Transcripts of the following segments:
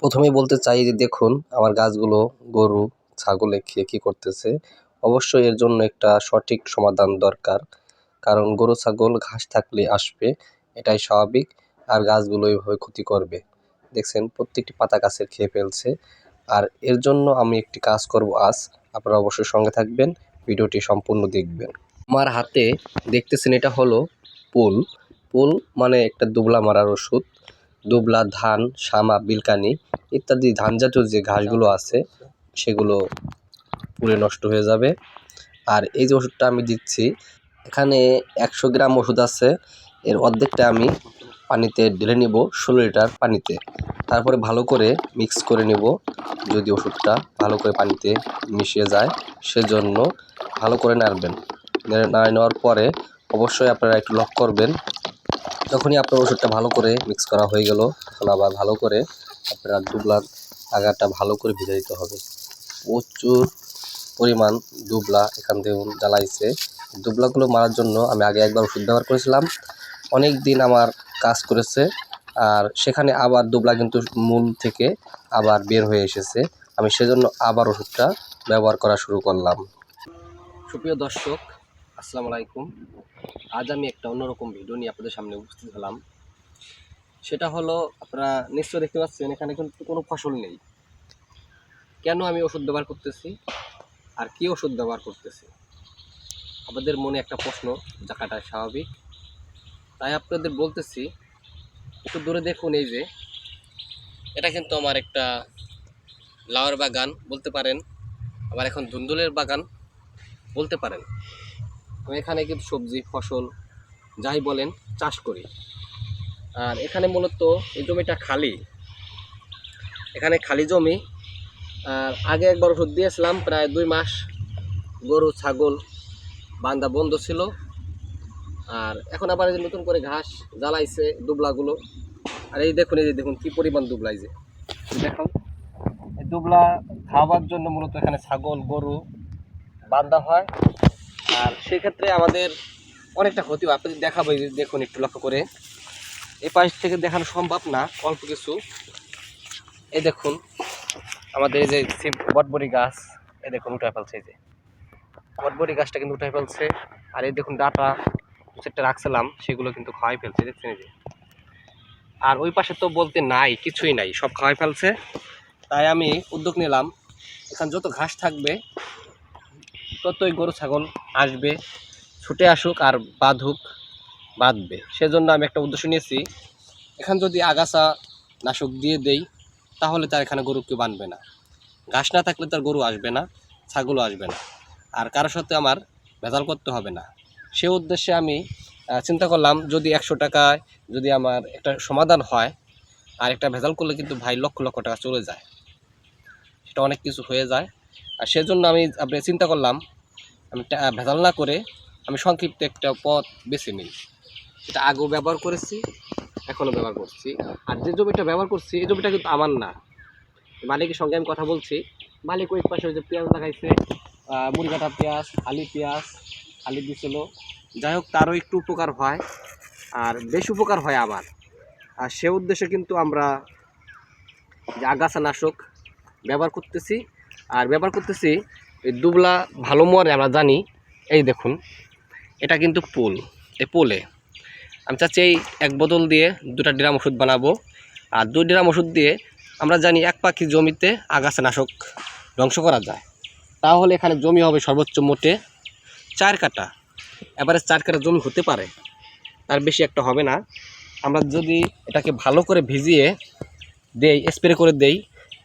প্রথমেই বলতে চাই যে দেখুন আমার গাছগুলো গরু ছাগলে খেয়ে কী করতেছে। অবশ্যই এর জন্য একটা সঠিক সমাধান দরকার, কারণ গরু ছাগল ঘাস থাকলে আসবে, এটাই স্বাভাবিক। আর গাছগুলো এইভাবে ক্ষতি করবে। দেখছেন প্রত্যেকটি পাতা গাছের খেয়ে ফেলছে। আর এর জন্য আমি একটি কাজ করব আজ, আপনারা অবশ্যই সঙ্গে থাকবেন, ভিডিওটি সম্পূর্ণ দেখবেন। আমার হাতে দেখতেছেন এটা হলো পুল। পুল মানে একটা দুবলা মারার ওষুধ। দুবলা, ধান, শামা, বিলকানি ইত্যাদি ধান জাতীয় যে ঘাসগুলো আছে সেগুলো পুড়ে নষ্ট হয়ে যাবে। আর এই যে ওষুধটা আমি দিচ্ছি, এখানে 100 গ্রাম ওষুধ আছে। এর অর্ধেকটা আমি পানিতে ঢেলে নিব 16 লিটার পানিতে। তারপরে ভালো করে মিক্স করে নেব। যদি ওষুধটা ভালো করে পানিতে মিশিয়ে যায় সেজন্য ভালো করে নাড়বেন। নাড়ে নেওয়ার পরে অবশ্যই আপনারা একটু লক্ষ্য করবেন, যখনই আপনার ওষুধটা ভালো করে মিক্স করা হয়ে গেল, তখন আবার ভালো করে আপনার দুবলার আগাটা ভালো করে ভিজে দিতে হবে। প্রচুর পরিমাণ দুবলা এখান থেকে জ্বালাইছে। দুবলাগুলো মারার জন্য আমি আগে একবার ওষুধ ব্যবহার করেছিলাম, অনেক দিন আমার কাজ করেছে। আর সেখানে আবার দুবলা কিন্তু মূল থেকে আবার বের হয়ে এসেছে। আমি সেজন্য আবার ওষুধটা ব্যবহার করা শুরু করলাম। সুপ্রিয় দর্শক, আসসালামু আলাইকুম। আজ আমি একটা অন্যরকম ভিডিও নিয়ে আপনাদের সামনে উপস্থিত হলাম। সেটা হলো, আপনারা নিশ্চয় দেখতে পাচ্ছেন এখানে কিন্তু কোনো ফসল নেই। কেন আমি ওষুধ ব্যবহার করতেছি আর কী ওষুধ ব্যবহার করতেছি, আপনাদের মনে একটা প্রশ্ন জাগাটা স্বাভাবিক। তাই আপনাদের বলতেছি, একটু দূরে দেখুন। এই যে এটা কিন্তু আমার একটা লাউয়ের বাগান বলতে পারেন, আবার এখন ধুন্দুলের বাগান বলতে পারেন। আমি এখানে কিন্তু সবজি ফসল যাই বলেন চাষ করি। আর এখানে মূলত এই জমিটা খালি, এখানে খালি জমি। আর আগে একবার ওষুধ দিয়েছিলাম, প্রায় 2 মাস গরু ছাগল বান্ধা বন্ধ ছিল। আর এখন আবার এই যে নতুন করে ঘাস জ্বালাইছে দুবলাগুলো। আর এই দেখুন, এই যে দেখুন কী পরিমাণ দুবলা। এই যে দেখুন, এই দুবলা খাওয়ার জন্য মূলত এখানে ছাগল গরু বান্ধা হয়। আর সেক্ষেত্রে আমাদের অনেকটা ক্ষতি হয়। আপনি দেখাবো, এই যে দেখুন একটু লক্ষ্য করে, এই পাশ থেকে দেখানো সম্ভব না, অল্প কিছু। এই দেখুন আমাদের এই যে বটবড়ি গাছ, এই দেখুন উঠে ফেলছে। এই যে বটবড়ি গাছটা কিন্তু উঠে ফেলছে। আর এই দেখুন ডাটা সেটা রাখছিলাম, সেগুলো কিন্তু খাওয়াই ফেলছে, দেখছেন এই যে। আর ওই পাশে তো বলতে নাই, কিছুই নাই, সব খাওয়াই ফেলছে। তাই আমি উদ্যোগ নিলাম, এখানে যত ঘাস থাকবে ততই গরু ছাগল আসবে, ছুটে আসুক আর বাঁধবে। সেজন্য আমি একটা উদ্দেশ্য নিয়েছি, এখানে যদি আগাছা নাশক দিয়ে দেই তাহলে তার এখানে গরু কেউ বাঁধবে না। ঘাস না থাকলে তার গরু আসবে না, ছাগলও আসবে না, আর কারোর সাথে আমার ভেজাল করতে হবে না। সে উদ্দেশ্যে আমি চিন্তা করলাম, যদি 100 টাকায় যদি আমার একটা সমাধান হয়, আর একটা ভেজাল করলে কিন্তু ভাই লক্ষ লক্ষ টাকা চলে যায়, সেটা অনেক কিছু হয়ে যায়। আর সেজন্য আমি আপনি চিন্তা করলাম, আমি ভেজাল না করে আমি সংক্ষিপ্ত একটা পথ বেছে নিই। সেটা আগেও ব্যবহার করেছি, এখনও ব্যবহার করছি। আর যে জমিটা ব্যবহার করছি এই জমিটা কিন্তু আমার না, মালিকের সঙ্গে আমি কথা বলছি। মালিক ওই পাশে যে পেঁয়াজ লাগাইছে, মুড়িকাটা পেঁয়াজ, আলি দিছিল। যাই হোক, তারও একটু উপকার হয় আর বেশ উপকার হয় আমার। আর সে উদ্দেশ্যে কিন্তু আমরা যে আগাছা নাশক ব্যবহার করতেছি। আর ব্যবহার করতেছি এই দুবলা ভালো মরে আমরা জানি। এই দেখুন এটা কিন্তু পুল, এই পুলে আমি চাচ্ছি এই 1 বোতল দিয়ে 2টা ড্রাম ওষুধ বানাবো। আর 2 ড্রাম ওষুধ দিয়ে আমরা জানি 1 পাখি জমিতে আগাছা নাশক ধ্বংস করা যায়। তাহলে এখানে জমি হবে সর্বোচ্চ মোটে 4 কাঠা। এবারে 4 কাঠা জমি হতে পারে, তার বেশি একটা হবে না। আমরা যদি এটাকে ভালো করে ভিজিয়ে দেই, স্প্রে করে দেই,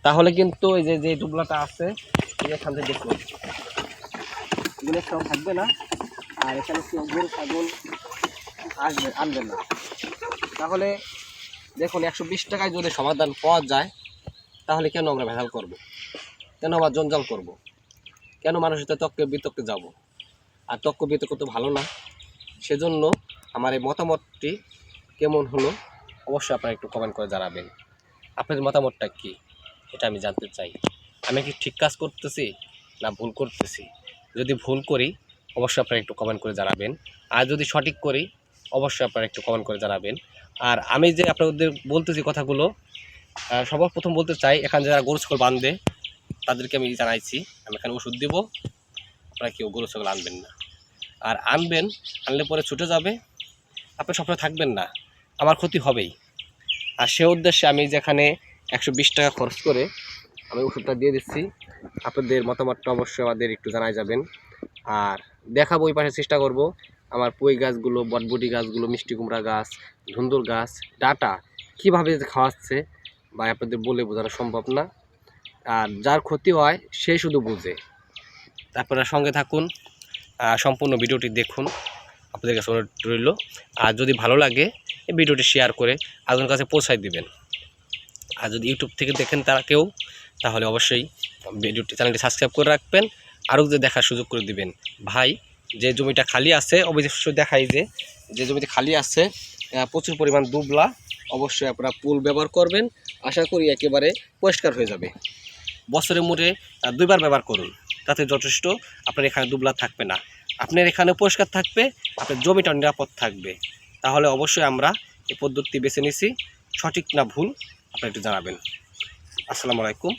তাহলে কিন্তু এই যে টুবলাটা আছে এখান থেকে দেখুন এগুলো একটাও থাকবে না। আর এখানে গরু ছাগল আনবে না। তাহলে দেখুন 120 টাকায় যদি সমাধান পাওয়া যায়, তাহলে কেন আমরা ভেজাল করব, কেন আমরা জঞ্জাল করব, কেন মানুষের সাথে তর্কে বিতর্কে যাব? আর তর্ক বিতর্ক তো ভালো না। সেজন্য আমার এই মতামতটি কেমন হলো অবশ্যই আপনারা একটু কমেন্ট করে জানাবেন। আপনাদের মতামতটা কী এটা আমি জানতে চাই। আমি কি ঠিক কাজ করতেছি না ভুল করতেছি? যদি ভুল করি অবশ্যই আপনারা একটু কমেন্ট করে জানাবেন, আর যদি সঠিক করি অবশ্যই আপনারা একটু কমেন্ট করে জানাবেন। আর আমি যে আপনাদের বলতেছি কথাগুলো, সর্বপ্রথম বলতে চাই, এখানে যারা গরু ছাগল বাঁধবে তাদেরকে আমি জানাইছি, আমি এখানে ওষুধ দিব, আপনারা কেউ গরু ছাগল আনবেন না। আর আনবেন, আনলে পরে ছুটে যাবে, আপনি সবসময় থাকবেন না, আমার ক্ষতি হবেই। আর সে উদ্দেশ্যে আমি যেখানে 120 টাকা খরচ করে আমি ওষুধটা দিয়ে দিচ্ছি, আপনাদের মতামতটা অবশ্যই আমাদের একটু জানাই যাবেন। আর দেখাবো, ওই পাশে চেষ্টা করব আমার পুঁই গাছগুলো, বটবটি গাছগুলো, মিষ্টি কুমড়া গাছ, ধুন্দুল গাছ, ডাঁটা কীভাবে খাওয়াচ্ছে বা আপনাদের বলে বোঝানো সম্ভব না। আর যার ক্ষতি হয় সে শুধু বুঝে। আপনারা সঙ্গে থাকুন, সম্পূর্ণ ভিডিওটি দেখুন, আপনাদের কাছে অনুরোধ রইল। আর যদি ভালো লাগে এই ভিডিওটি শেয়ার করে আপনাদের কাছে পৌঁছায় দিবেন। আর যদি ইউটিউব থেকে দেখেন তারা কেউ, তাহলে অবশ্যই ভিডিওটি চ্যানেলটি সাবস্ক্রাইব করে রাখবেন, আরও যে দেখার সুযোগ করে দিবেন। ভাই, যে জমিটা খালি আছে অবশ্যই দেখাই যে জমিতে খালি আছে প্রচুর পরিমাণ দুবলা, অবশ্যই আপনারা পুল ব্যবহার করবেন, আশা করি একেবারে পরিষ্কার হয়ে যাবে। বছরে মোটে 2 বার ব্যবহার করুন, তাতে যথেষ্ট। আপনার এখানে দুবলা থাকবে না, আপনার এখানে পরিষ্কার থাকবে, আপনার জমিটা নিরাপদ থাকবে। তাহলে অবশ্যই আমরা এই পদ্ধতি বেছে নিছি, সঠিক না ভুল আপনারা একটু জানাবেন। আসসালামু আলাইকুম।